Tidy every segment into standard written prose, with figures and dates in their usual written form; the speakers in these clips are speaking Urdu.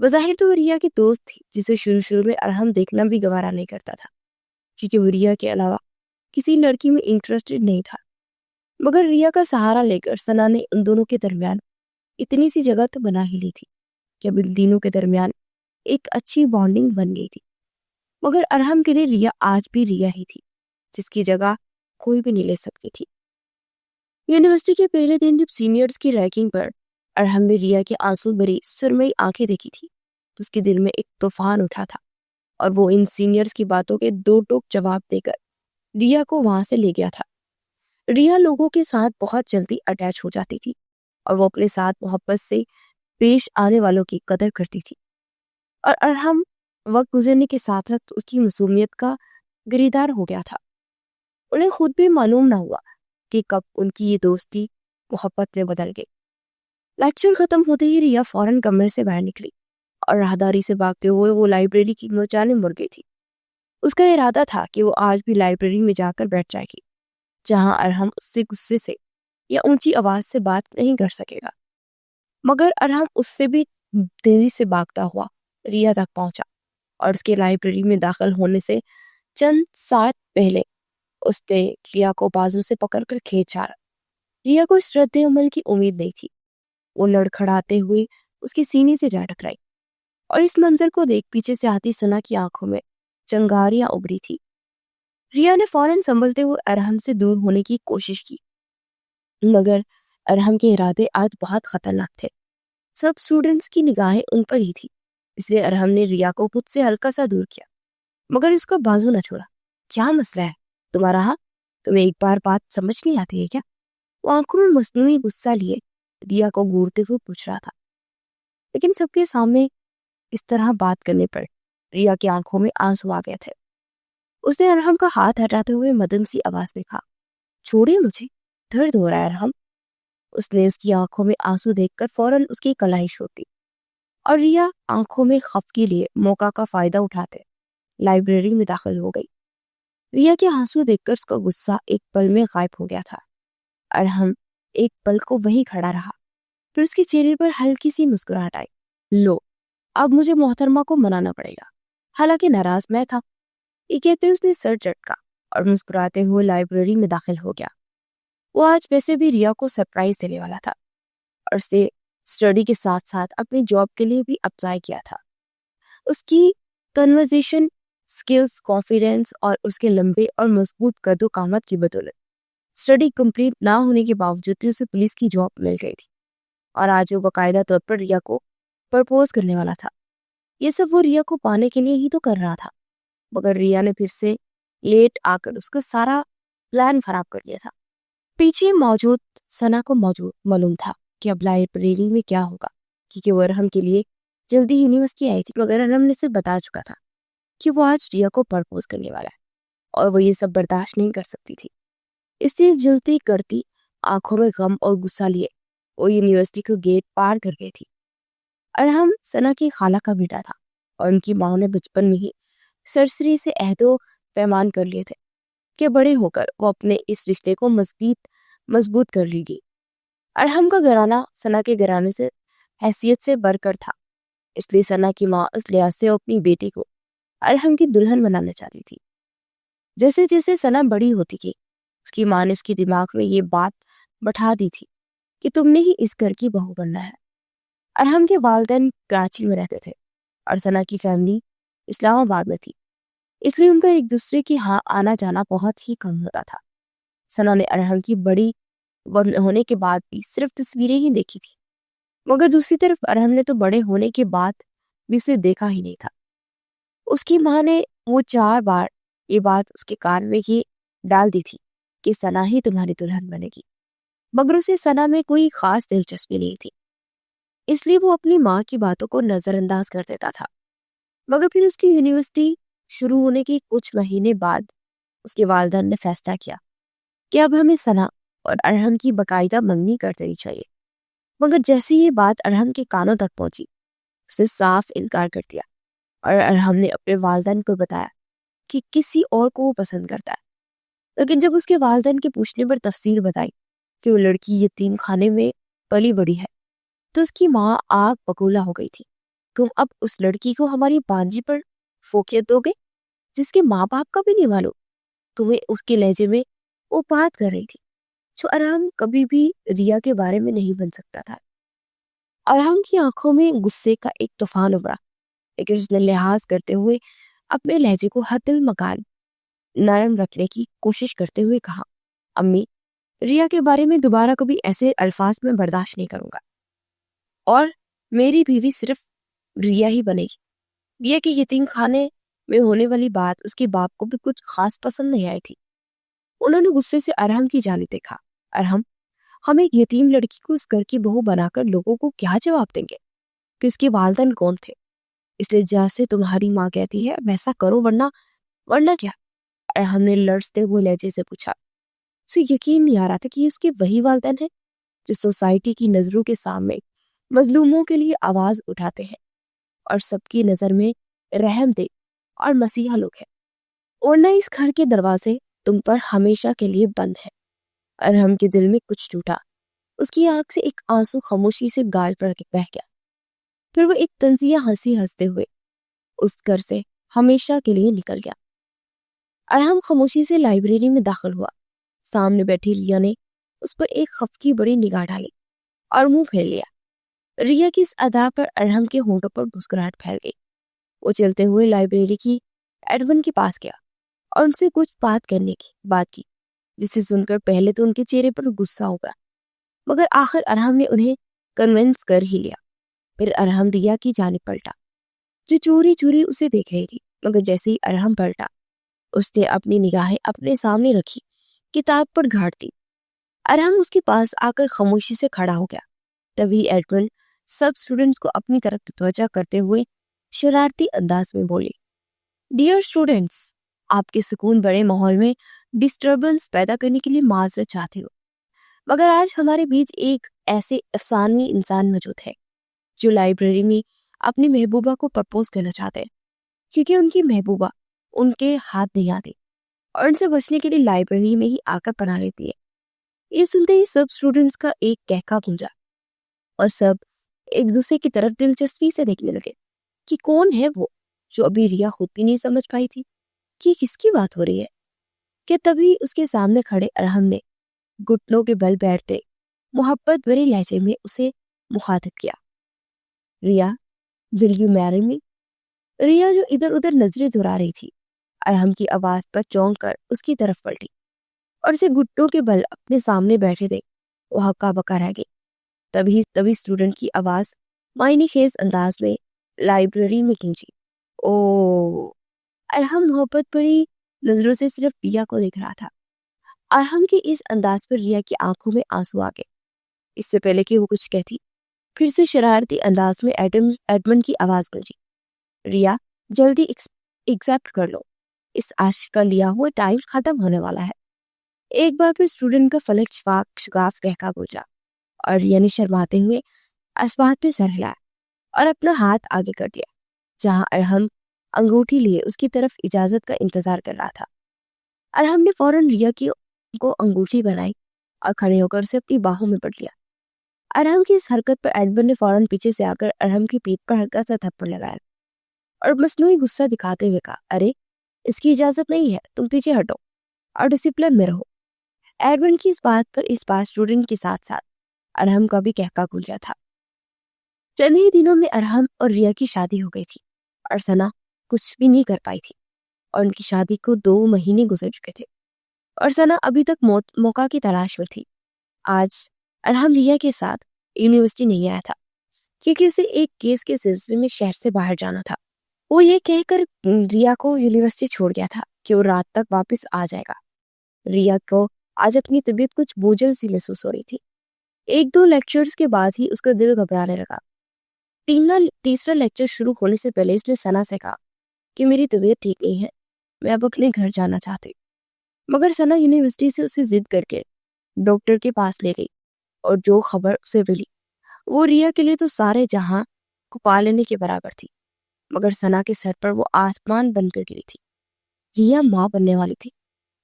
بظاہر تو وہ ریا کی دوست تھی جسے شروع میں ارحم دیکھنا بھی گوارا نہیں کرتا تھا، کیونکہ وہ ریا کے علاوہ کسی لڑکی میں انٹرسٹڈ نہیں تھا۔ مگر ریا کا سہارا لے کر ثنا نے ان دونوں کے درمیان اتنی سی جگہ تو بنا ہی لی تھی کہ اب ان دونوں کے درمیان ایک اچھی بانڈنگ بن گئی تھی۔ مگر ارحم کے لیے ریا آج بھی ریا ہی تھی، جس کی جگہ کوئی بھی نہیں لے سکتی تھی۔ یونیورسٹی کے پہلے دن جب سینئرز کی ریکنگ پر ارحم نے ریا کی آنسو بھری سرمئی آنکھیں دیکھی تھی تو اس کے دل میں ایک طوفان اٹھا تھا، اور وہ ان سینئرز کی باتوں کے دو ٹوک جواب دے کر ریا کو وہاں سے لے گیا تھا۔ ریا لوگوں کے ساتھ بہت جلدی اٹیچ ہو جاتی تھی اور وہ اپنے ساتھ محبت سے پیش آنے والوں کی قدر کرتی تھی، اور ارحم وقت گزرنے کے ساتھ ساتھ اس کی معصومیت کا گریدار ہو گیا تھا۔ انہیں خود بھی معلوم نہ ہوا کہ کب ان کی یہ دوستی محبت میں بدل گئی۔ لیکچر ختم ہوتے ہی ریا فوراً کمرے سے باہر نکلی اور راہداری سے بھاگتے ہوئے وہ لائبریری کی جانب مڑ گئی تھی۔ اس کا ارادہ تھا کہ وہ آج بھی لائبریری میں جا کر بیٹھ جائے گی، جہاں ارحم اس سے غصے سے یا اونچی آواز سے بات نہیں کر سکے گا۔ مگر ارحم اس سے بھی تیزی سے بھاگتا ہوا ریا تک پہنچا، اور اس کے لائبریری میں داخل ہونے سے چند ساتھ پہلے اس نے ریا کو بازو سے پکڑ کر کھینچ چھاڑا۔ ریا کو اس رد عمل کی امید نہیں تھی۔ وہ لڑکھڑاتے ہوئے اس کے سینے سے جا ٹکرائی، اور اس منظر کو دیکھ پیچھے سے آتی ثنا کی آنکھوں میں چنگاریاں ابری تھی۔ ریا نے فوراً سنبھلتے ہوئے ارحم سے دور ہونے کی کوشش کی، مگر ارحم کے ارادے آج بہت خطرناک تھے۔ سب اسٹوڈنٹس کی نگاہیں ان پر ہی تھی، اس لیے ارحم نے ریا کو خود سے ہلکا سا دور کیا، مگر اس کا بازو نہ چھوڑا۔ کیا مسئلہ ہے تمہارا؟ تمہیں ایک بار بات سمجھ نہیں آتی ہے کیا؟ وہ آنکھوں میں مصنوعی غصہ لیے ریا کو گورتے ہوئے پوچھ رہا تھا، لیکن سب کے سامنے اس طرح بات کرنے پر ریا کی آنکھوں میں آنسو آ گئے تھے۔ اس نے ارحم کا ہاتھ ہٹاتے ہوئے مدم سی آواز میں کہا، چھوڑیے مجھے، درد ہو رہا ہے ارحم۔ اس نے اس کی آنکھوں میں آنسو دیکھ کر فوراً اس کی کلائی چھوڑ دی، اور ریا آنکھوں میں خف کے لیے موقع کا فائدہ اٹھاتے لائبریری میں داخل ہو گئی۔ ریا کے آنسو دیکھ کر اس کا غصہ ایک پل میں غائب ہو گیا تھا۔ ارحم ایک پل کو وہیں کھڑا رہا، پھر اس کے چہرے پر ہلکی سی مسکراہٹ آئی۔ لو، اب مجھے محترمہ کو منانا پڑے گا، حالانکہ ناراض میں تھا۔ یہ کہتے اس نے سر جھٹکا اور مسکراتے ہوئے لائبریری میں داخل ہو گیا۔ وہ آج ویسے بھی ریا کو سرپرائز دینے والا تھا، اور اسے اسٹڈی کے ساتھ ساتھ اپنی جاب کے لیے بھی اپلائی کیا تھا۔ اس کی کنورزیشن سکلز، کانفیڈنس اور اس کے لمبے اور مضبوط قد و قامت کی بدولت اسٹڈی کمپلیٹ نہ ہونے کے باوجود بھی اسے پولیس کی جاب مل گئی تھی، اور آج وہ باقاعدہ طور پر ریا کو پرپوز کرنے والا تھا۔ یہ سب وہ ریا کو پانے کے لیے ہی تو کر رہا تھا، مگر ریا نے پھر سے لیٹ آ کر اس کا سارا پلان خراب کر دیا تھا۔ پیچھے موجود ثنا کو معلوم تھا کہ اب لائبریری میں کیا ہوگا، کیونکہ وہ ارحم کے لیے جلدی یونیورسٹی آئی تھی، مگر ارحم نے اسے بتا چکا تھا کہ وہ آج ریا کو پرپوز کرنے والا ہے، اور وہ یہ سب برداشت نہیں کر سکتی تھی۔ اس لیے جلتی کرتی آنکھوں میں غم اور غصہ لیے وہ یونیورسٹی کو گیٹ پار کر گئی تھی۔ ارحم ثنا کی خالہ کا بیٹا تھا، اور ان کی ماں نے بچپن میں ہی سرسری سے عہد و پیمان کر لیے تھے کہ بڑے ہو کر وہ اپنے اس رشتے کو مضبوط کر لی گی۔ ارحم کا گھرانہ ثنا کے گھرانے سے حیثیت سے بڑھ کر تھا، اس لیے ثنا کی ماں اس لحاظ سے اپنی بیٹی کو ارحم کی دلہن بنانا چاہتی تھی۔ جیسے جیسے ثنا بڑی ہوتی گئی، اس کی ماں نے اس کے دماغ میں یہ بات بٹھا دی تھی کہ تم نے ہی اس گھر کی بہو بننا ہے۔ ارحم کے والدین کراچی میں رہتے تھے، اور ثنا کی فیملی اسلام آباد میں تھی، اس لیے ان کا ایک دوسرے کے ہاں آنا جانا بہت ہی کم ہوتا تھا۔ ثنا نے ارحم کی بڑی ہونے کے بعد بھی صرف تصویریں ہی دیکھی تھی، مگر دوسری طرف ارحم نے تو بڑے ہونے کے بعد بھی اسے دیکھا ہی نہیں تھا۔ اس کی ماں نے وہ 4 بار یہ بات اس کے کان میں ہی ڈال دی تھی کہ ثنا ہی تمہاری دلہن بنے گی، مگر اسے ثنا میں کوئی خاص دلچسپی نہیں تھی، اس لیے وہ اپنی ماں کی باتوں کو نظر انداز کر دیتا تھا۔ مگر پھر اس کی یونیورسٹی شروع ہونے کے کچھ مہینے بعد اس کے والدین نے فیصلہ کیا کہ اب ہمیں ثنا اور ارحم کی باقاعدہ منگنی کر دینی چاہیے۔ مگر جیسے یہ بات ارحم کے کانوں تک پہنچی، اس نے صاف انکار کر دیا، اور ارحم نے اپنے والدین کو بتایا کہ کسی اور کو وہ پسند کرتا ہے۔ لیکن جب اس کے والدین کے پوچھنے پر تفصیل بتائی کہ وہ لڑکی یتیم خانے میں پلی بڑی ہے، تو اس کی ماں آگ بگولا ہو گئی تھی، تم اب اس لڑکی کو ہماری بانجی پر فوقیت دو گے جس کے ماں باپ کا بھی نہیں معلوم؟ تمہیں اس کے لہجے میں وہ بات کر رہی تھی جو ارحم کبھی بھی ریا کے بارے میں نہیں بن سکتا تھا۔ ارحم کی آنکھوں میں غصے کا ایک طوفان ابھرا، لیکن اس نے لحاظ کرتے ہوئے اپنے لہجے کو حد المکان نرم رکھنے کی کوشش کرتے ہوئے کہا، امی، ریا کے بارے میں دوبارہ کبھی ایسے الفاظ میں برداشت نہیں کروں گا، اور میری بیوی صرف ریا ہی بنے گی۔ ریا کے یتیم خانے میں ہونے والی بات اس کے باپ کو بھی کچھ خاص پسند نہیں آئی تھی۔ انہوں نے غصے سے ارحم کی جانب دیکھا۔ ارحم، ہم ایک یتیم لڑکی کو اس گھر کی بہو بنا کر لوگوں کو کیا جواب دیں گے کہ اس کے والدین کون تھے؟ اس لیے جیسے تمہاری ماں کہتی ہے ویسا کرو، ورنہ کیا؟ ارحم نے لرزتے ہوئے لہجے سے پوچھا۔ اسے یقین نہیں آ رہا تھا کہ یہ اس کے وہی والدین ہیں جو سوسائٹی کی نظروں کے سامنے مظلوموں کے لیے آواز اٹھاتے ہیں اور سب کی نظر میں رحم دے اور مسیحا لوگ ہیں، ورنہ اس گھر کے دروازے تم پر ہمیشہ کے لیے بند ہیں۔ ارحم کے دل میں کچھ ٹوٹا، اس کی آنکھ سے ایک آنسو خاموشی سے گال پر بہہ گیا، پھر وہ ایک طنزیہ ہنسی ہنستے ہوئے اس گھر سے ہمیشہ کے لیے نکل گیا۔ ارحم خاموشی سے لائبریری میں داخل ہوا۔ سامنے بیٹھی ریا نے اس پر ایک خفقی بڑی نگاہ ڈالی اور منہ پھیر لیا۔ ریا کی اس ادا پر ارحم کے ہونٹوں پر مسکراہٹ پھیل گئی۔ وہ چلتے ہوئے لائبریری کی ایڈمن کے پاس گیا اور ان سے کچھ بات کی جسے سن کر پہلے تو ان کے چہرے پر غصہ ہوگا، مگر آخر ارحم نے انہیں کنونس کر ہی لیا۔ پھر ارحم ریا کی جانب پلٹا جو چوری چوری اسے دیکھ رہی تھی، مگر جیسے ہی ارحم پلٹا اس نے اپنی نگاہیں اپنے سامنے رکھی، کتاب پر گھاڑ دی۔ ارحم اس کے پاس آ کر خاموشی سے کھڑا ہو گیا۔ تبھی ایڈمن سب اسٹوڈنٹس کو اپنی طرف متوجہ کرتے ہوئے شرارتی انداز میں بولی، ڈیئر اسٹوڈنٹس، آپ کے سکون بڑے ماحول میں ڈسٹربنس پیدا کرنے کے لیے معذرت چاہتے ہو، مگر آج ہمارے بیچ ایک ایسے افسانوی انسان موجود ہے جو لائبریری میں اپنی محبوبہ کو پرپوز کرنا چاہتے ہیں، کیونکہ ان کی محبوبہ ان کے ہاتھ نہیں آتی اور ان سے بچنے کے لیے لائبریری میں ہی آ کر پناہ لیتی ہے۔ یہ سنتے ہی سب اسٹوڈنٹس کا ایک کہکا گونجا اور سب ایک دوسرے کی طرف دلچسپی سے دیکھنے لگے کہ کون ہے وہ جو ابھی ریا خود بھی نہیں سمجھ پائی تھی کہ کس کی بات ہو رہی ہے۔ کہ تبھی اس کے سامنے کھڑے ارحم نے گھٹنوں کے بل بیٹھتے محبت بھرے لہجے میں اسے مخاطب کیا، ریا، ول یو میری می؟ ریا جو ادھر ادھر نظریں دورا رہی تھی، ارحم کی آواز پر چونک کر اس کی طرف پلٹی اور اسے گھٹنوں کے بل اپنے سامنے بیٹھے دیکھ وہ ہکا بکا رہ گئی۔ تبھی اسٹوڈنٹ کی آواز معنی خیز انداز میں لائبریری میں گونجی، او! ارحم محبت بھری نظروں سے صرف ریا کو دیکھ رہا تھا۔ ارحم کی اس انداز پر ریا کی آنکھوں میں آنسو آ گئے۔ اس سے پہلے کہ وہ کچھ کہتی، پھر سے شرارتی انداز میں ایڈمن کی آواز گونجی، ریا، جلدی ایکسیپٹ کر لو، اس عاشق کا لیا ہوا ٹائم ختم ہونے والا ہے۔ ایک بار پھر اسٹوڈنٹ کا فلک شگاف کہکا گونجا اور ریا نے شرماتے ہوئے اسبات پہ سر ہلایا اور اپنا ہاتھ آگے کر دیا جہاں ارحم انگوٹھی لیے اس کی طرف اجازت کا انتظار کر رہا تھا۔ ارحم نے فوراً ریا کو انگوٹھی بنائی اور کھڑے ہو کر اسے اپنی باہوں میں پڑھ لیا۔ ارحم کی اس حرکت پر ایڈمن نے فوراً پیچھے سے آ کر ارحم کی پیٹھ پر ہلکا سا تھپڑ لگایا اور مصنوعی غصہ دکھاتے ہوئے کہا، ارے اس کی اجازت نہیں ہے، تم پیچھے ہٹو اور ڈسپلن میں رہو۔ ایڈمن کی اس بات پر اسٹوڈنٹ کے ساتھ ساتھ ارحم کا بھی کہکا گونجا تھا۔ چند ہی دنوں میں ارحم اور ریا کی شادی ہو گئی تھی اور ثنا کچھ بھی نہیں کر پائی تھی اور ان کی شادی کو 2 مہینے گزر چکے تھے اور ثنا ابھی تک موقع کی تلاش میں تھی۔ آج ارحم ریا کے ساتھ یونیورسٹی نہیں آیا تھا کیونکہ اسے ایک کیس کے سلسلے میں شہر سے باہر جانا تھا۔ وہ یہ کہہ کر ریا کو یونیورسٹی چھوڑ گیا تھا کہ وہ رات تک واپس آ جائے گا۔ ریا کو آج اپنی طبیعت کچھ بوجھل سی محسوس ہو رہی تھی۔ 1-2 لیکچرز کے بعد ہی اس کا دل گھبرانے لگا۔ تیسرا لیکچر شروع ہونے سے پہلے اس نے ثنا سے کہا کہ میری طبیعت ٹھیک نہیں ہے، میں اب اپنے گھر جانا چاہتی۔ مگر ثنا یونیورسٹی سے اسے ضد کر کے ڈاکٹر کے پاس لے گئی اور جو خبر اسے ملی وہ ریا کے لیے تو سارے جہاں کو پا لینے کے برابر تھی، مگر ثنا کے سر پر وہ آسمان بن کر گری تھی۔ ریا ماں بننے والی تھی۔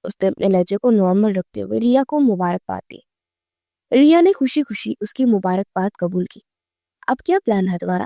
اس نے اپنے لہجے کو نارمل رکھتے ہوئے ریا کو مبارکباد دی۔ ریا نے خوشی خوشی اس کی مبارکباد قبول کی۔ اب کیا پلان ہے تمہارا؟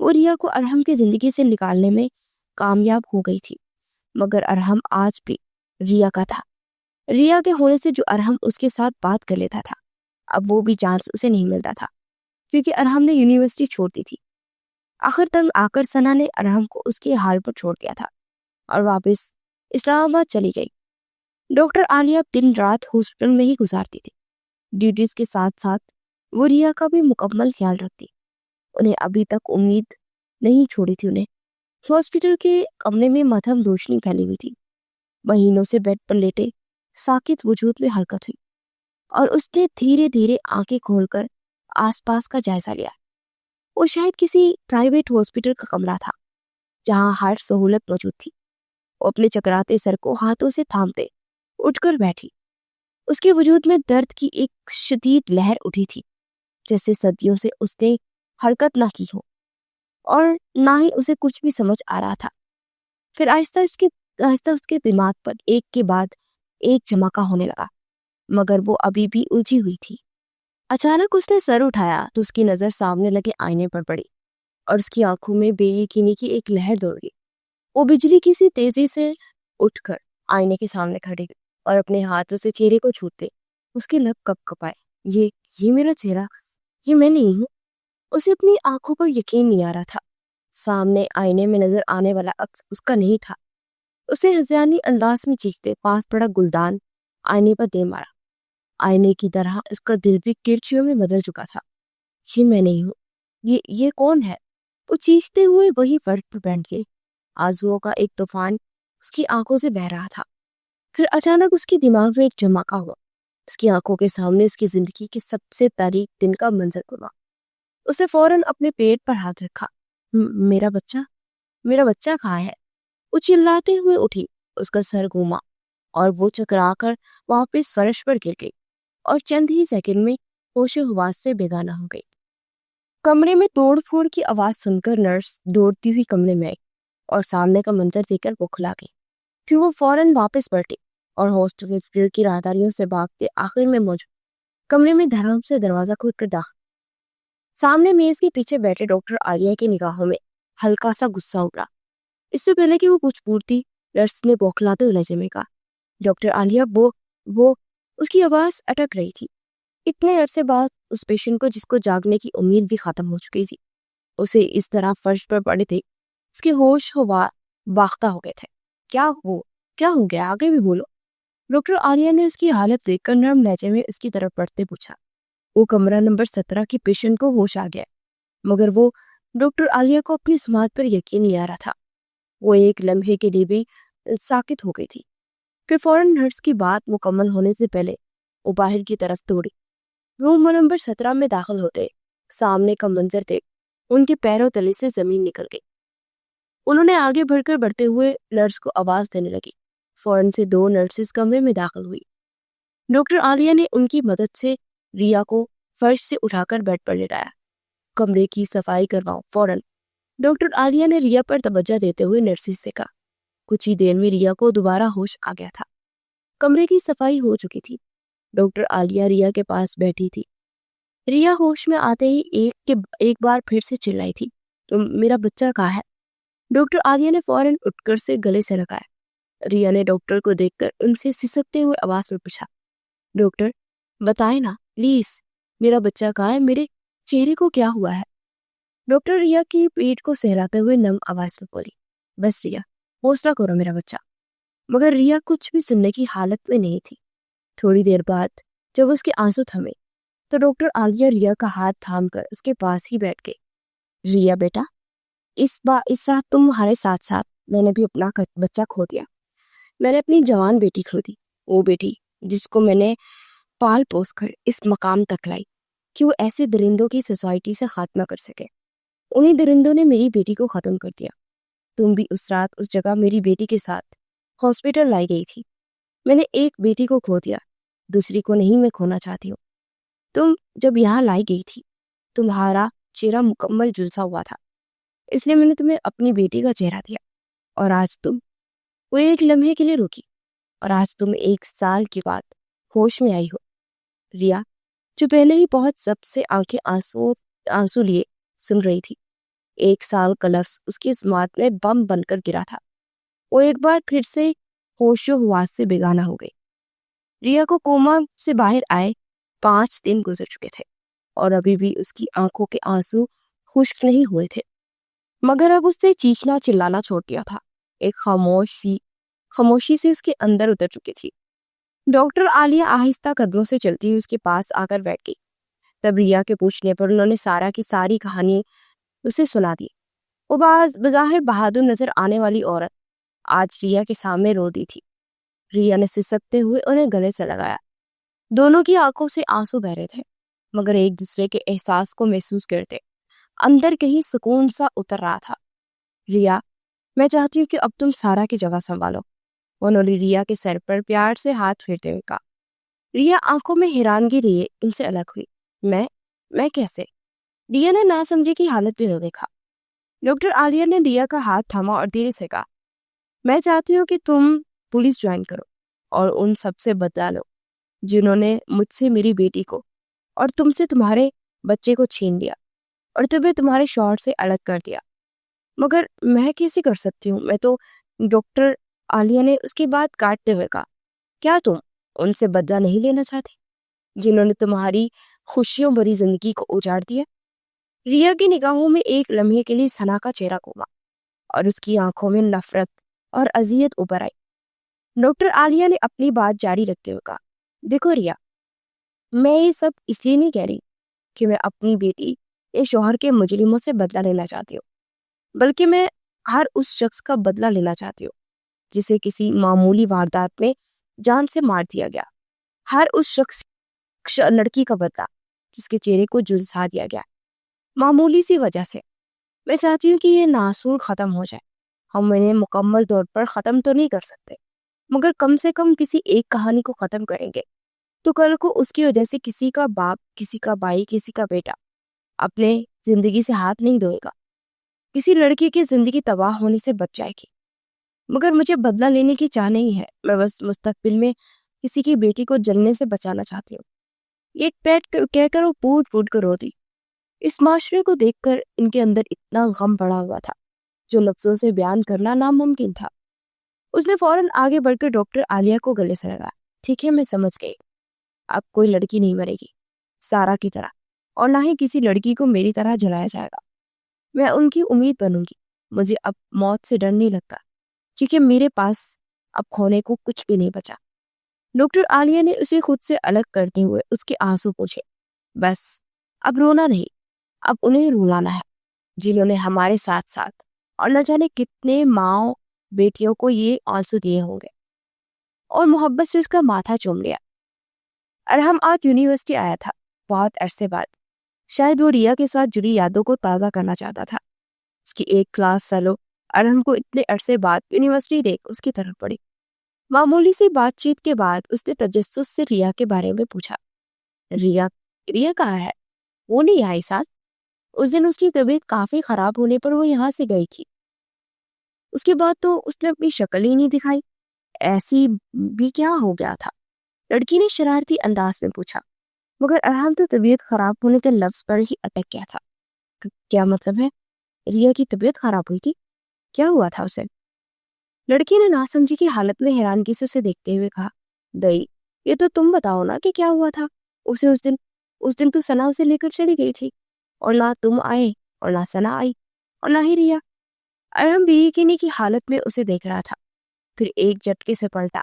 وہ ریا کو ارحم کی زندگی سے نکالنے میں کامیاب ہو گئی تھی، مگر ارحم آج بھی ریا کا تھا۔ ریا کے ہونے سے جو ارحم اس کے ساتھ بات کر لیتا تھا، اب وہ بھی چانس اسے نہیں ملتا تھا، کیونکہ ارحم نے یونیورسٹی چھوڑ دی تھی۔ آخر تنگ آ کر ثنا نے ارحم کو اس کے حال پر چھوڑ دیا تھا اور واپس اسلام آباد چلی گئی۔ ڈاکٹر عالیہ دن رات ہاسپٹل میں ہی گزارتی تھی۔ ڈیوٹیز کے ساتھ ساتھ وہ ریا کا بھی مکمل خیال رکھتی۔ انہیں ابھی تک امید نہیں چھوڑی تھی انہیں۔ ہاسپٹل کے کمرے میں مدھم روشنی پھیلی ہوئی تھی۔ مہینوں سے بیڈ پر لیٹے ساکت وجود میں حرکت ہوئی اور اس نے دھیرے دھیرے آنکھیں کھول کر آس پاس کا جائزہ لیا۔ وہ شاید کسی پرائیویٹ ہاسپٹل کا کمرہ تھا جہاں ہر سہولت موجود تھی۔ وہ اپنے چکراتے سر کو ہاتھوں سے تھامتے اٹھ کر بیٹھی۔ اس کے وجود میں درد کی ایک شدید لہر اٹھی تھی، جیسے صدیوں سے اس نے حرکت نہ کی ہو اور نہ ہی اسے کچھ بھی سمجھ آ رہا تھا۔ پھر آہستہ اس کے دماغ پر ایک کے بعد ایک جھمکا ہونے لگا، مگر وہ ابھی بھی الجھی ہوئی تھی۔ اچانک اس نے سر اٹھایا تو اس کی نظر سامنے لگے آئینے پر پڑی اور اس کی آنکھوں میں بے یقینی کی ایک لہر دوڑ گئی۔ وہ بجلی کی سی تیزی سے اٹھ کر آئینے کے سامنے کھڑی گئی اور اپنے ہاتھوں سے چہرے کو چھوتے اس کے لب کپ کپائے۔ یہ میرا چہرہ، یہ میں نہیں ہوں۔ اسے اپنی آنکھوں پر یقین نہیں آ رہا تھا۔ سامنے آئینے میں نظر آنے والا عکس اس کا نہیں تھا۔ اسے ہذیانی انداز میں چیختے پاس پڑا گلدان آئینے پر دے مارا۔ آئینے کی طرح اس کا دل بھی کرچیوں میں بدل چکا تھا۔ یہ میں نہیں ہوں، یہ کون ہے؟ وہ چیختے ہوئے وہی فرش پر بیٹھ گئے۔ آرزوؤں کا ایک طوفان اس کی آنکھوں سے بہہ رہا تھا۔ پھر اچانک اس کے دماغ میں ایک جھماکا ہوا۔ اس کی آنکھوں کے سامنے اس کی زندگی کے سب سے تاریک دن کا منظر گھما۔ اس نے فوراً اپنے پیٹ پر ہاتھ رکھا۔ میرا بچہ کہاں ہے؟ وہ چلاتے ہوئے اٹھی۔ اس کا سر گھوما اور وہ چکرا کر واپس فرش پر گر گئی اور چند ہی سیکنڈ میں ہوش و حواس سے بیگانہ ہو گئی۔ کمرے میں توڑ پھوڑ کی آواز سن کر نرس دوڑتی ہوئی کمرے میں آئی اور سامنے کا منظر دیکھ کر بوکھلا گئی۔ پھر وہ فوراً واپس پلٹی اور ہاسپٹل کی راہداریوں سے بھاگتے آخر میں موجود کمرے میں دھڑام سے دروازہ کھول کر داخل۔ سامنے میز کے پیچھے بیٹھے ڈاکٹر عالیہ کی نگاہوں میں ہلکا سا غصہ ابھرا۔ اس سے پہلے کہ وہ کچھ پورتی، نرس نے بوکھلاتے ہوئے لہجے میں کہا، ڈاکٹر عالیہ، وہ اس کی آواز اٹک رہی تھی۔ اتنے عرصے بعد اس پیشنٹ کو جس کو جاگنے کی امید بھی ختم ہو چکی تھی، اسے اس طرح فرش پر پڑے تھے اس کے ہوش باختہ ہو گئے تھے۔ کیا ہو گیا؟ آگے بھی بولو۔ ڈاکٹر عالیہ نے اس کی حالت دیکھ کر نرم لہجے میں اس کی طرف بڑھتے پوچھا۔ وہ کمرہ نمبر 17 کی پیشنٹ کو ہوش آ گیا، مگر وہ ڈاکٹر عالیہ کو اپنی سماعت پر یقین نہیں آ رہا تھا۔ وہ ایک لمحے کے لیے بھی ساکت ہو گئی تھی، پھر فوراً نرس کی بات مکمل ہونے سے پہلے وہ باہر کی طرف دوڑی۔ روم نمبر 17 میں داخل ہوتے سامنے کا منظر دیکھ ان کے پیروں تلے سے زمین نکل گئی۔ انہوں نے آگے بڑھتے ہوئے نرس کو آواز دینے لگی۔ فوراً سے 2 نرسز کمرے میں داخل ہوئی۔ ڈاکٹر عالیہ نے ان کی مدد سے ریا کو فرش سے اٹھا کر بیڈ پر لٹایا۔ کمرے کی صفائی کرواؤ فوراً، ڈاکٹر عالیہ نے ریا پر توجہ دیتے ہوئے نرسز سے کہا۔ کچھ ہی دیر میں ریا کو دوبارہ ہوش آ گیا تھا۔ کمرے کی صفائی ہو چکی تھی۔ ڈاکٹر عالیہ ریا کے پاس بیٹھی تھی۔ ریا ہوش میں آتے ہی ایک بار پھر سے چلائی تھی، میرا بچہ کہاں ہے؟ ڈاکٹر عالیہ نے فوراً اٹھ کر سے گلے سے لگایا۔ ریا نے ڈاکٹر کو دیکھ کر ان سے سسکتے ہوئے آواز میں پوچھا، ڈاکٹر بتائیں نا پلیز، میرا بچہ کہاں ہے؟ میرے چہرے کو کیا ہوا ہے؟ ڈاکٹر ریا کی پیٹ کو سہراتے ہوئے نم آواز میں بولی، بس ریا، حوصلہ کرو میرا بچہ۔ مگر ریا کچھ بھی سننے کی حالت میں نہیں تھی۔ تھوڑی دیر بعد جب اس کے آنسو تھمے تو ڈاکٹر عالیہ ریا کا ہاتھ تھام کر اس کے پاس ہی بیٹھ گئی۔ ریا بیٹا، اس رات تم ہمارے ساتھ میں نے بھی اپنا بچہ کھو دیا۔ میں نے اپنی جوان بیٹی کھو دی، وہ بیٹی جس کو میں نے پال پوس کر اس مقام تک لائی کہ وہ ایسے درندوں کی سوسائٹی سے خاتمہ کر سکے۔ انہی درندوں نے میری بیٹی کو ختم کر دیا۔ تم بھی اس رات اس جگہ میری بیٹی کے ساتھ ہاسپٹل لائی گئی تھی۔ میں نے ایک بیٹی کو کھو دیا، دوسری کو نہیں میں کھونا چاہتی ہوں۔ تم جب یہاں لائی گئی تھی تمہارا چہرہ مکمل جھلسا ہوا تھا، اس لیے میں نے تمہیں اپنی بیٹی کا چہرہ دیا، اور آج تم وہ ایک لمحے کے لیے رکی، اور آج تم 1 سال کے بعد ہوش میں آئی ہو۔ ریا جو پہلے ہی بہت ضبط سے آنکھیں آنسو لیے سن رہی تھی، 1 سال کا لفظ اس کی سماعت میں بم بن کر گرا تھا۔ وہ ایک بار پھر سے ہوش و حواس سے بیگانہ ہو گئی۔ ریا کو کوما سے باہر آئے 5 دن گزر چکے تھے اور ابھی بھی اس کی آنکھوں کے آنسو خشک نہیں ہوئے تھے، مگر اب اس نے چیخنا چلانا چھوڑ دیا تھا۔ ایک خاموشی سے اس کے اندر اتر چکی تھی۔ ڈاکٹر عالیہ آہستہ قدموں سے چلتی ہوئی اس کے پاس آ کر بیٹھ گئی۔ تب ریا کے پوچھنے پر انہوں نے سارا کی ساری کہانی اسے سنا دی۔ وہ بظاہر بہادر نظر آنے والی عورت آج ریا کے سامنے رو دی تھی۔ ریا نے سسکتے ہوئے انہیں گلے سے لگایا۔ دونوں کی آنکھوں سے آنسو بہ رہے تھے، مگر ایک دوسرے کے احساس کو محسوس کرتے اندر کہیں سکون سا اتر رہا تھا۔ ریا، میں چاہتی ہوں کہ اب تم سارا کی جگہ سنبھالو، انہوں نے ریا کے سر پر پیار سے ہاتھ پھیرتے ہوئے کہا۔ ریا آنکھوں میں حیرانگی لیے ان سے الگ ہوئی۔ میں کیسے؟ ریا نے ناسمجھی کی حالت میں رو دیکھا۔ ڈاکٹر عالیہ نے ریا کا ہاتھ تھاما اور دھیرے سے کہا، میں چاہتی ہوں کہ تم پولیس جوائن کرو اور ان سب سے بدلا لو جنہوں نے مجھ سے میری بیٹی کو اور تم سے تمہارے بچے کو چھین لیا اور تمہیں تمہارے شوہر سے الگ کر دیا۔ مگر میں کیسے کر سکتی ہوں؟ میں تو ڈاکٹر عالیہ نے اس کی بات کاٹتے ہوئے کہا، کیا تم ان سے بدلہ نہیں لینا چاہتے جنہوں نے تمہاری خوشیوں بھری زندگی کو اجاڑ دیا؟ ریا کی نگاہوں میں ایک لمحے کے لیے ثنا کا چہرہ گھوما اور اس کی آنکھوں میں نفرت اور اذیت ابھر آئی۔ ڈاکٹر عالیہ نے اپنی بات جاری رکھتے ہوئے کہا، دیکھو ریا، میں یہ سب اس لیے نہیں کہہ رہی کہ میں اپنی بیٹی یا شوہر کے مجرموں سے بدلہ لینا چاہتی ہوں، بلکہ میں ہر اس شخص کا بدلہ لینا چاہتی ہوں جسے کسی معمولی واردات میں جان سے مار دیا گیا، ہر اس لڑکی کا بدلہ جس کے چہرے کو جھلسا دیا گیا معمولی سی وجہ سے۔ میں چاہتی ہوں کہ یہ ناسور ختم ہو جائے۔ ہم انہیں مکمل طور پر ختم تو نہیں کر سکتے، مگر کم سے کم کسی ایک کہانی کو ختم کریں گے تو کل کو اس کی وجہ سے کسی کا باپ، کسی کا بھائی، کسی کا بیٹا اپنے زندگی سے ہاتھ نہیں دھوئے گا، کسی لڑکی کی زندگی تباہ ہونے سے بچ جائے گی۔ مگر مجھے بدلہ لینے کی چاہ نہیں ہے، میں بس مستقبل میں کسی کی بیٹی کو جلنے سے بچانا چاہتی ہوں۔ ایک پیٹ کہہ کر وہ پھوٹ پھوٹ کر رو دی۔ اس معاشرے کو دیکھ کر ان کے اندر اتنا غم بڑھا ہوا تھا جو لفظوں سے بیان کرنا ناممکن تھا۔ اس نے فوراً آگے بڑھ کر ڈاکٹر عالیہ کو گلے سے لگایا، ٹھیک ہے، میں سمجھ گئی، اب کوئی لڑکی نہیں مرے گی سارا کی طرح، اور نہ ہی کسی لڑکی کو میری طرح جلایا جائے گا۔ میں ان کی امید بنوں گی۔ مجھے اب موت سے ڈر نہیں لگتا کیونکہ میرے پاس اب کھونے کو کچھ بھی نہیں بچا۔ ڈاکٹر عالیہ نے اسے خود سے الگ کرتے ہوئے اس کے آنسو پوچھے، بس اب رونا نہیں، اب انہیں رلانا ہے جنہوں نے ہمارے ساتھ ساتھ اور نہ جانے کتنے ماں بیٹیوں کو یہ آنسو دیے ہوں گے۔ اور محبت سے اس کا ماتھا چوم لیا۔ ارحم آج یونیورسٹی آیا تھا، بہت عرصے بعد۔ شاید وہ ریا کے ساتھ جڑی یادوں کو تازہ کرنا چاہتا تھا۔ اس کی ایک کلاس فیلو ارحم کو اتنے عرصے بعد یونیورسٹی دیکھ اس کی طرف پڑی۔ معمولی سی بات چیت کے بعد اس نے تجسس سے ریا کے بارے میں پوچھا، ریا کہاں ہے؟ وہ نہیں آئی ساتھ؟ اس دن اس کی طبیعت کافی خراب ہونے پر وہ یہاں سے گئی تھی، اس کے بعد تو اس نے اپنی شکل ہی نہیں دکھائی، ایسی بھی کیا ہو گیا تھا؟ لڑکی نے شرارتی انداز میں پوچھا، مگر ارحم تو طبیعت خراب ہونے کے لفظ پر ہی اٹک گیا تھا۔ کیا مطلب ہے؟ ریا کی طبیعت خراب ہوئی تھی؟ کیا ہوا تھا اسے؟ لڑکی نے ناسمجھی کی حالت میں حیرانگی سے اسے دیکھتے ہوئے کہا، دئی، یہ تو تم بتاؤ نا کہ کیا ہوا تھا اسے اس دن تو ثنا اسے لے کر چلی گئی تھی، اور نہ تم آئے اور نہ ثنا آئی اور نہ ہی ریا۔ ارحم بے یقینی کی حالت میں اسے دیکھ رہا تھا، پھر ایک جھٹکے سے پلٹا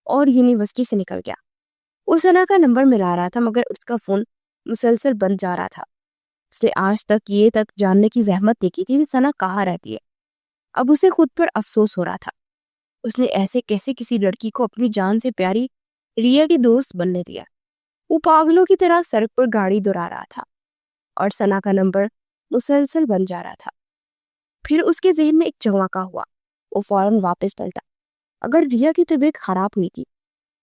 اور یونیورسٹی سے نکل گیا۔ وہ ثنا کا نمبر ملا رہا تھا مگر اس کا فون مسلسل بند جا رہا تھا۔ اس نے آج تک یہ جاننے کی زحمت نہیں کی تھی کہ ثنا کہاں رہتی ہے۔ اب اسے خود پر افسوس ہو رہا تھا، اس نے ایسے کیسے کسی لڑکی کو اپنی جان سے پیاری ریا کی دوست بننے دیا۔ وہ پاگلوں کی طرح سڑک پر گاڑی دوڑا رہا تھا اور ثنا کا نمبر مسلسل بند جا رہا تھا۔ پھر اس کے ذہن میں ایک چونکا ہوا، وہ فوراً واپس پلٹا۔ اگر ریا کی طبیعت خراب ہوئی تھی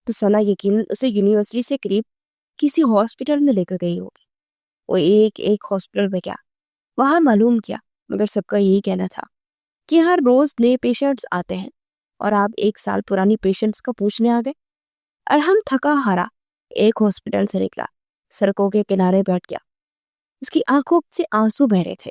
تو ثنا یقیناً اسے یونیورسٹی سے قریب کسی ہاسپٹل میں لے کر گئی ہوگی۔ وہ ایک ہاسپٹل میں گیا، وہاں معلوم کیا، مگر سب کا یہی کہنا تھا کہ ہر روز نئے پیشنٹس آتے ہیں اور آپ 1 سال پرانی پیشنٹس کا پوچھنے آ گئے۔ ارحم تھکا ہارا ایک ہاسپٹل سے نکلا، سڑکوں کے کنارے بیٹھ گیا۔ اس کی آنکھوں سے آنسو بہ رہے تھے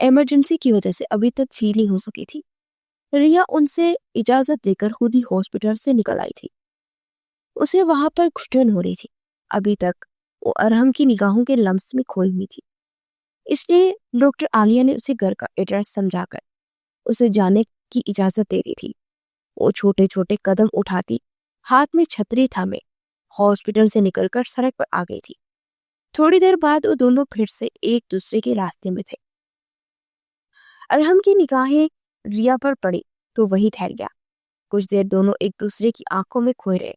ایمرجنسی کی وجہ سے ابھی تک فری نہیں ہو سکی تھی۔ ریا ان سے اجازت لے کر خود ہی ہاسپٹل سے نکل آئی تھی۔ اسے وہاں پر گھٹن ہو رہی تھی۔ ابھی تک وہ ارحم کی نگاہوں کے لمس میں کھوئی ہوئی تھی، اس لیے ڈاکٹر عالیہ نے اسے گھر کا ایڈریس سمجھا کر اسے جانے کی اجازت دے دی تھی۔ وہ چھوٹے چھوٹے قدم اٹھاتی، ہاتھ میں چھتری تھامے ہاسپٹل سے نکل کر سڑک پر آ گئی تھی۔ تھوڑی دیر بعد وہ دونوں پھر سے ایک دوسرے کے راستے میں تھے۔ ارحم کی نگاہیں ریا پر پڑی تو وہی ٹھہر گیا۔ کچھ دیر دونوں ایک دوسرے کی آنکھوں میں کھوئے رہے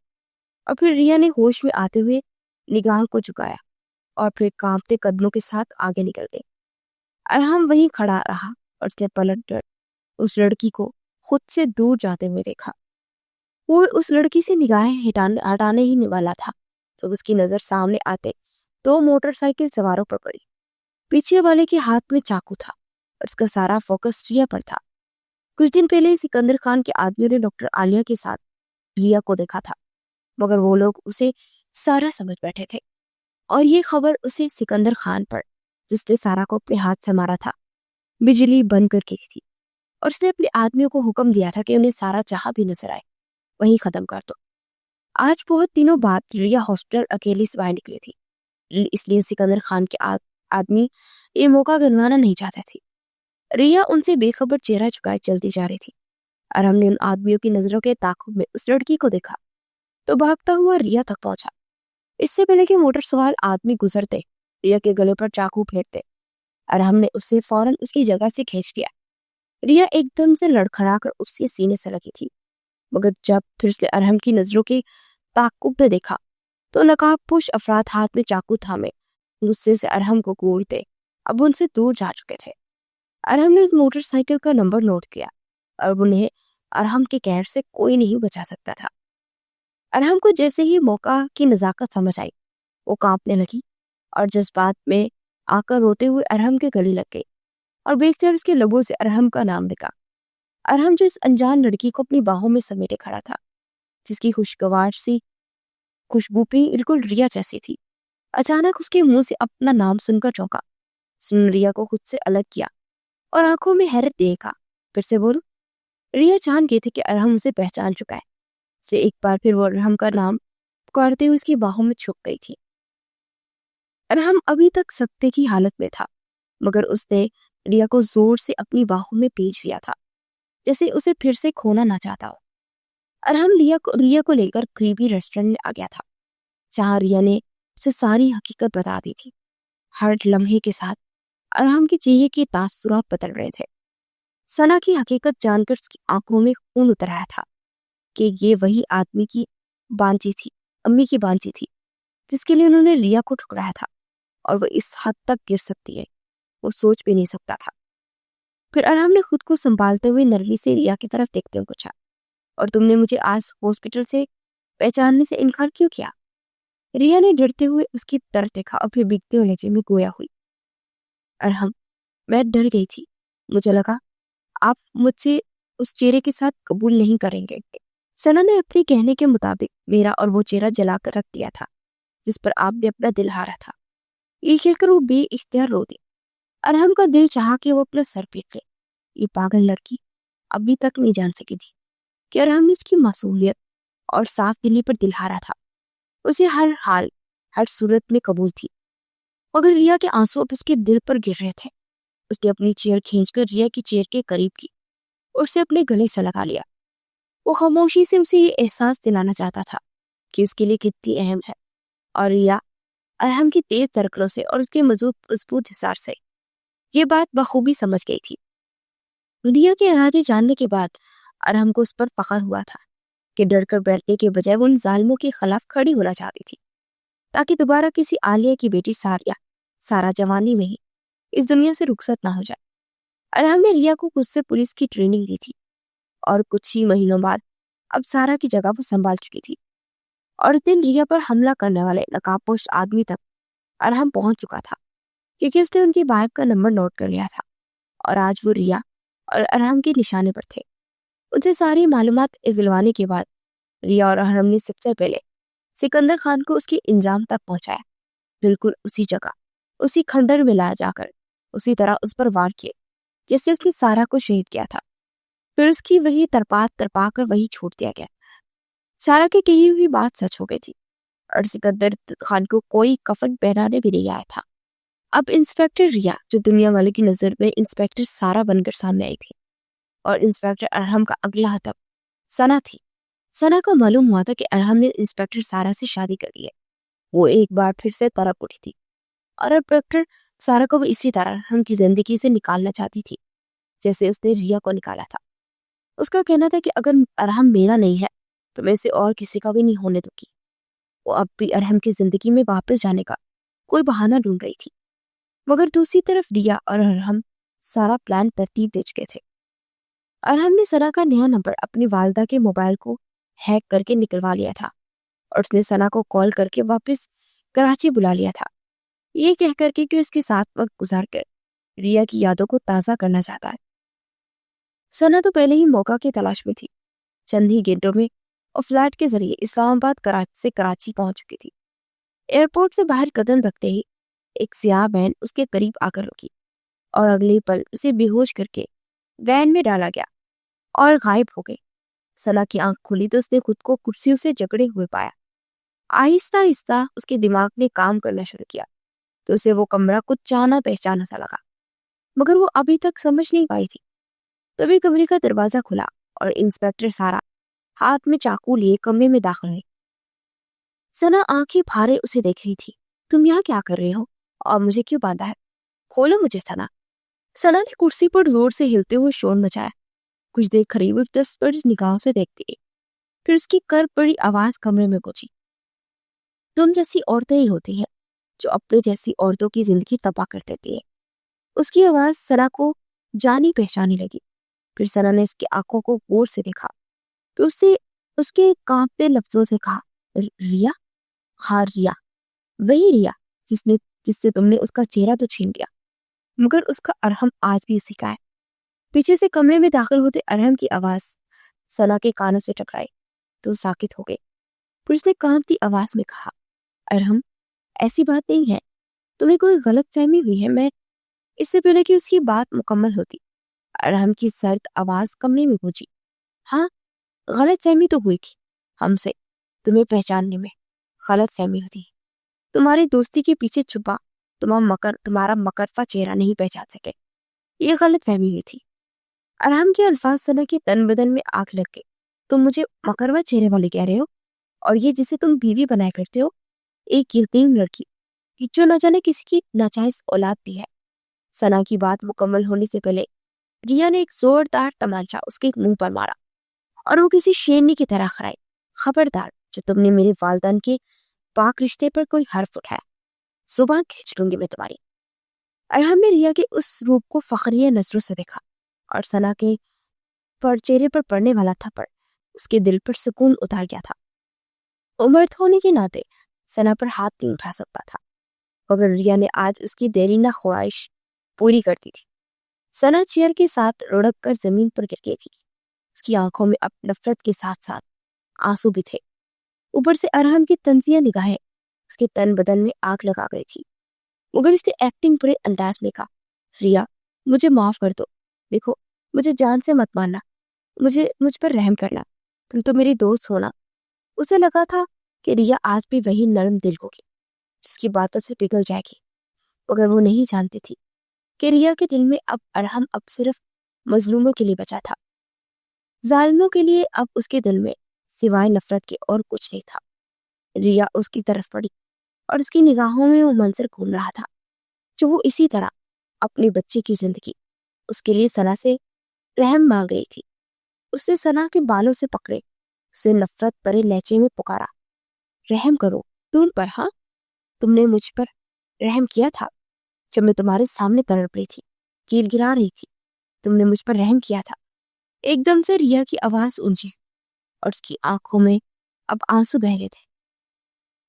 اور پھر ریا نے ہوش میں آتے ہوئے نگاہوں کو جھکایا اور پھر کانپتے قدموں کے ساتھ آگے نکل گئی۔ ارحم وہیں کھڑا رہا اور اس نے پلٹ کر اس لڑکی کو خود سے دور جاتے ہوئے دیکھا۔ وہ اس لڑکی سے نگاہیں ہٹانے ہی والا تھا جب اس کی نظر سامنے آتے دو موٹر سائیکل سواروں پر پڑی۔ پیچھے والے کے ہاتھ میں چاقو تھا اور اس کا سارا فوکس ریا پر تھا۔ کچھ دن پہلے سکندر خان کے آدمیوں نے ڈاکٹر عالیہ کے ساتھ ریا کو دیکھا تھا، مگر وہ لوگ اسے سارا سمجھ بیٹھے تھے اور یہ خبر اسے سکندر خان پر، جس نے سارا کو اپنے ہاتھ سے مارا تھا، بجلی بند کر کے تھی اور اس نے اپنے آدمیوں کو حکم دیا تھا کہ انہیں سارا جہاں بھی نظر آئے وہیں ختم کر دو۔ آج بہت دنوں بعد ریا ہاسپٹل اکیلی سے باہر نکلی تھی، اس لیے سکندر خان کے آدمی یہ موقع گنوانا نہیں چاہتے تھے۔ ریا ان سے بے خبر چہرہ چکائے چلتی جا رہی تھی۔ ارحم نے ان آدمیوں کی نظروں کے تعاقب میں اس لڑکی کو دیکھا تو بھاگتا ہوا ریا تک پہنچا۔ اس سے پہلے کہ موٹر سوار آدمی گزرتے ریا کے گلے پر چاقو پھیرتے، ارحم نے اسے فوراً اس کی جگہ سے کھینچ دیا۔ ریا ایک دم سے لڑکھڑا کر اس کے سینے سے لگی تھی، مگر جب پھر اس نے ارحم کی نظروں کے تعاقب میں دیکھا تو نقاب پوش افراد ہاتھ میں چاقو تھامے غصے سے ارحم کو گھورتے اب ان سے دور جا چکے تھے۔ ارحم نے اس موٹر سائیکل کا نمبر نوٹ کیا اور انہیں ارحم کے قہر سے کوئی نہیں بچا سکتا تھا۔ ارحم کو جیسے ہی موقع کی نزاکت سمجھ آئی، وہ کانپنے لگی اور جذبات میں آ کر روتے ہوئے ارحم کے گلے لگ گئی اور بے اختیار اس کے لبوں سے ارحم کا نام نکلا۔ ارحم جو اس انجان لڑکی کو اپنی باہوں میں سمیٹے کھڑا تھا، جس کی خوشگوار سی خوشبو بھی بالکل ریا جیسی تھی، اچانک اس کے منہ سے اپنا نام سن کر چونکا۔ سن ریا کو خود سے الگ کیا اور آنکھوں میں حیرت دیکھا، پھر سے بولو۔ ریا جان گئی تھی کہ ارحم اسے پہچان چکا ہے، اس لیے ایک بار پھر وہ ارحم کا نام پکارتے ہوئے اس کی باہوں میں چھپ گئی تھی۔ ارحم ابھی تک سکتے کی حالت میں تھا، مگر اس نے ریا کو زور سے اپنی باہوں میں پیچ لیا تھا، جیسے اسے پھر سے کھونا نہ چاہتا ہو۔ ارحم ریا کو لے کر قریبی ریسٹورنٹ میں آ گیا تھا، جہاں ریا نے اسے ساری حقیقت بتا دی تھی۔ ہر لمحے کے ساتھ ارحم کے چہرے کے تاثرات بدل رہے تھے۔ ثنا کی حقیقت جان کر اس کی آنکھوں میں خون اتر آیا تھا کہ یہ وہی آدمی کی بانجی تھی، امی کی بانجی تھی، جس کے لیے انہوں نے ریا کو ٹھکرایا تھا، اور وہ اس حد تک گر سکتی ہے وہ سوچ بھی نہیں سکتا تھا۔ پھر ارحم نے خود کو سنبھالتے ہوئے نرمی سے ریا کی طرف دیکھتے ہوئے پوچھا، اور تم نے مجھے آج ہاسپٹل سے پہچاننے سے انکار کیوں کیا؟ ریا نے ڈرتے ہوئے اس کی طرف دیکھا اور پھر بھیگتے ہوئے لہجے میں گویا ہوئی، ارحم میں ڈر گئی تھی، مجھے لگا آپ مجھ سے اس چہرے کے ساتھ قبول نہیں کریں گے۔ ثنا نے اپنے کہنے کے مطابق میرا اور وہ چہرہ جلا کر رکھ دیا تھا جس پر آپ نے اپنا دل ہارا تھا۔ یہ کہہ کر وہ بے اختیار رو دی۔ ارحم کا دل چاہا کہ وہ اپنا سر پیٹ لے۔ یہ پاگل لڑکی ابھی تک نہیں جان سکی تھی کہ ارحم نے اس کی معصومیت اور صاف دلی پر دل ہارا تھا، اسے ہر حال ہر صورت میں قبول تھی۔ مگر ریا کے آنسو اب اس کے دل پر گر رہے تھے۔ اس نے اپنی چیئر کھینچ کر ریا کی چیئر کے قریب کی اور اسے اپنے گلے سے لگا لیا۔ وہ خاموشی سے اسے یہ احساس دلانا چاہتا تھا کہ اس کے لیے کتنی اہم ہے، اور ریا ارحم کی تیز ترکلوں سے اور اس کے مضبوط حصار سے یہ بات بخوبی سمجھ گئی تھی۔ ریا کے ارادے جاننے کے بعد ارحم کو اس پر فخر ہوا تھا کہ ڈر کر بیٹھنے کے بجائے وہ ان ظالموں کے خلاف کھڑی ہونا چاہتی تھی، تاکہ دوبارہ کسی عالیہ کی بیٹی سارا جوانی میں ہی اس دنیا سے رخصت نہ ہو جائے۔ ارحم نے ریا کو خود سے پولیس کی ٹریننگ دی تھی، اور کچھ ہی مہینوں بعد اب سارا کی جگہ وہ سنبھال چکی تھی، اور اس دن ریا پر حملہ کرنے والے نقاب پوش آدمی تک ارحم پہنچ چکا تھا، کیونکہ اس نے ان کی بائک کا نمبر نوٹ کر لیا تھا، اور آج وہ ریا اور ارحم کے نشانے پر تھے۔ ان سے ساری معلومات دلوانے کے بعد ریا اور ارحم نے سب سے پہلے سکندر خان کو اس کے انجام تک پہنچایا، بالکل اسی جگہ، اسی کھنڈر میں لایا جا کر اسی طرح اس پر وار کیے جیسے اس نے سارا کو شہید کیا تھا، پھر اس کی وہی ترپا کر وہی چھوڑ دیا گیا۔ سارا کی کہی ہوئی بات سچ ہو گئی تھی اور سکندر خان کو کوئی کفن پہنانے بھی نہیں آیا تھا۔ اب انسپیکٹر ریا جو دنیا والے کی نظر میں انسپیکٹر سارا بن کر سامنے آئی تھی، اور انسپیکٹر ارحم کا اگلا ہدف ثنا تھی۔ ثنا کو معلوم ہوا تھا کہ ارحم نے انسپیکٹر سارا سے شادی کر لی ہے۔ وہ ایک بار پھر سے تڑپ اٹھی تھی اور انسپیکٹر سارا کو وہ اسی طرح ارحم کی زندگی سے نکالنا چاہتی تھی جیسے اس نے ریا کو نکالا تھا۔ اس کا کہنا تھا کہ اگر ارحم میرا نہیں ہے تو میں اسے اور کسی کا بھی نہیں ہونے دوں گی۔ وہ اب بھی ارحم کی زندگی میں واپس جانے کا کوئی بہانہ ڈھونڈ رہی تھی، مگر دوسری طرف ریا اور ارحم سارا پلان ترتیب دے چکے تھے۔ ارحم نے ثنا کا نیا نمبر اپنی والدہ کے موبائل کو ہیک کر کے نکلوا لیا تھا اور اس نے ثنا کو کال کر کے واپس کراچی بلا لیا تھا، یہ کہہ کر کے کہ اس کے ساتھ وقت گزار کر ریا کی یادوں کو تازہ کرنا چاہتا ہے۔ ثنا تو پہلے ہی موقع کی تلاش میں تھی، چند ہی گھنٹوں میں اور فلائٹ کے ذریعے اسلام آباد سے کراچی پہنچ چکی تھی۔ ایئرپورٹ سے باہر قدم رکھتے ہی ایک سیاہ وین اس کے قریب آ کر رکی اور اگلے پل اسے بے ہوش کر کے وین میں ڈالا گیا اور غائب ہو گئی۔ ثنا کی آنکھ کھلی تو اس نے خود کو کرسیوں سے جکڑے ہوئے پایا۔ آہستہ آہستہ اس کے دماغ نے کام کرنا شروع کیا تو اسے وہ کمرہ کچھ جانا پہچانا سا لگا، مگر وہ ابھی تک سمجھ نہیں پائی تھی۔ تبھی کمرے کا دروازہ کھلا اور انسپیکٹر سارا ہاتھ میں چاقو لیے کمرے میں داخل ہوئی۔ ثنا آنکھیں پھارے اسے دیکھ رہی تھی۔ تم یہاں کیا کر رہے ہو اور مجھے کیوں باندھا ہے؟ کھولو مجھے ثنا۔ ثنا نے کرسی پر زور سے ہلتے ہوئے شور مچایا۔ کچھ دیر قریب دس پر نگاہوں سے دیکھتی رہی، پھر اس کی کر پڑی آواز کمرے میں گونجی۔ تم جیسی عورتیں ہی ہوتی ہیں جو اپنے جیسی عورتوں کی زندگی تباہ کر دیتی ہے۔ اس کی آواز ثنا کو جانی پہچانی لگی۔ پھر ثنا نے اس کی آنکھوں کو غور سے دیکھا تو اس کے کانپتے لفظوں سے کہا، ریا؟ ہاں ریا، وہی ریا جس سے تم نے اس کا چہرہ تو چھین لیا، مگر اس کا ارحم آج بھی اسی کا ہے۔ پیچھے سے کمرے میں داخل ہوتے ارحم کی آواز ثنا کے کانوں سے ٹکرائی تو ساکت ہو گئی۔ پھر اس نے کانپتی آواز میں کہا، ارحم ایسی بات نہیں ہے، تمہیں کوئی غلط فہمی ہوئی ہے۔ میں اس سے پہلے کہ اس کی بات مکمل ہوتی ارحم کی سرد آواز کمرے میں گونجی، ہاں غلط فہمی تو ہوئی تھی ہم سے، تمہیں پہچاننے میں غلط فہمی ہوتی، تمہاری دوستی کے پیچھے چھپا تمہارا مکرفہ چہرہ نہیں پہچان سکے، یہ غلط فہمی ہوئی تھی۔ ارحم کے الفاظ ثنا کے تن بدن میں آگ لگ گئی۔ تم مجھے مکروا چہرے والے کہہ رہے ہو، اور یہ جسے تم بیوی بنایا کرتے ہو ایک یتیم لڑکی کی جو نہ جانے کسی کی ناجائز اولاد بھی ہے۔ ثنا کی بات مکمل ہونے سے پہلے ریا نے ایک زوردار تمانچہ اس کے منہ پر مارا اور وہ کسی شیرنی کی طرح خرائی، خبردار جو تم نے میرے والدین کے پاک رشتے پر کوئی حرف اٹھایا، زبان کھینچ لوں گی میں تمہاری۔ ارحم نے ریا کے اس روپ کو فخریہ نظروں سے دیکھا اور ثنا کے چہرے پر پڑنے والا تھپڑ اس کے دل پر سکون اتار گیا تھا۔ مرد ہونے کے ناطے ثنا پر ہاتھ نہیں اٹھا سکتا تھا، مگر ریا نے آج اس کی دیرینہ خواہش پوری کر دی تھی۔ ثنا چیئر کے ساتھ لڑک کر زمین پر گر گئی تھی۔ اس کی آنکھوں میں اب نفرت کے ساتھ ساتھ آنسو بھی تھے۔ اوپر سے ارحم کی تنزیہ نگاہیں اس کے تن بدن میں آگ لگا گئی تھی، مگر اس نے ایکٹنگ پورے انداز میں کہا، ریا مجھے معاف کر دو، دیکھو مجھے جان سے مت مارنا، مجھ پر رحم کرنا، تم تو میری دوست ہونا۔ اسے لگا تھا کہ ریا آج بھی وہی نرم دل ہوگی جس کی باتوں سے پگھل جائے گی، مگر وہ نہیں جانتی تھی کہ ریا کے دل میں اب ارحم اب صرف مظلوموں کے لیے بچا تھا، ظالموں کے لیے اب اس کے دل میں سوائے نفرت کے اور کچھ نہیں تھا۔ ریا اس کی طرف پڑی اور اس کی نگاہوں میں وہ منظر گھوم رہا تھا جو وہ اسی طرح اپنے بچے کی زندگی اس کے لیے ثنا سے رحم مانگ گئی تھی۔ اس نے ثنا کے بالوں سے پکڑے، اسے نفرت بھرے لہجے میں پکارا، رحم کرو تم پر، ہاں تم نے مجھ پر رحم کیا تھا جب میں تمہارے سامنے تڑپ رہی تھی، کیل گرا رہی تھی، تم نے مجھ پر رحم کیا تھا۔ ایک دم سے ریا کی آواز اونچی اور اس کی آنکھوں میں اب آنسو بہہ گئے تھے۔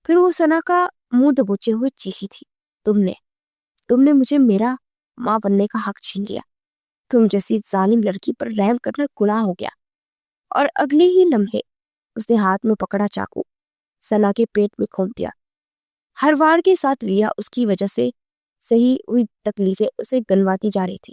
پھر وہ ثنا کا منہ دبوچے ہوئے چیخی تھی، تم نے مجھے میرا ماں بننے کا حق چھین لیا، تم جیسی ظالم لڑکی پر رحم کرنا گناہ ہو گیا۔ اور اگلے ہی لمحے اس نے ہاتھ میں پکڑا چاقو ثنا کے پیٹ میں کھونپ دیا۔ ہر وار کے ساتھ ریا اس کی وجہ سے صحیح ہوئی تکلیفیں اسے گنواتی جا رہی تھی۔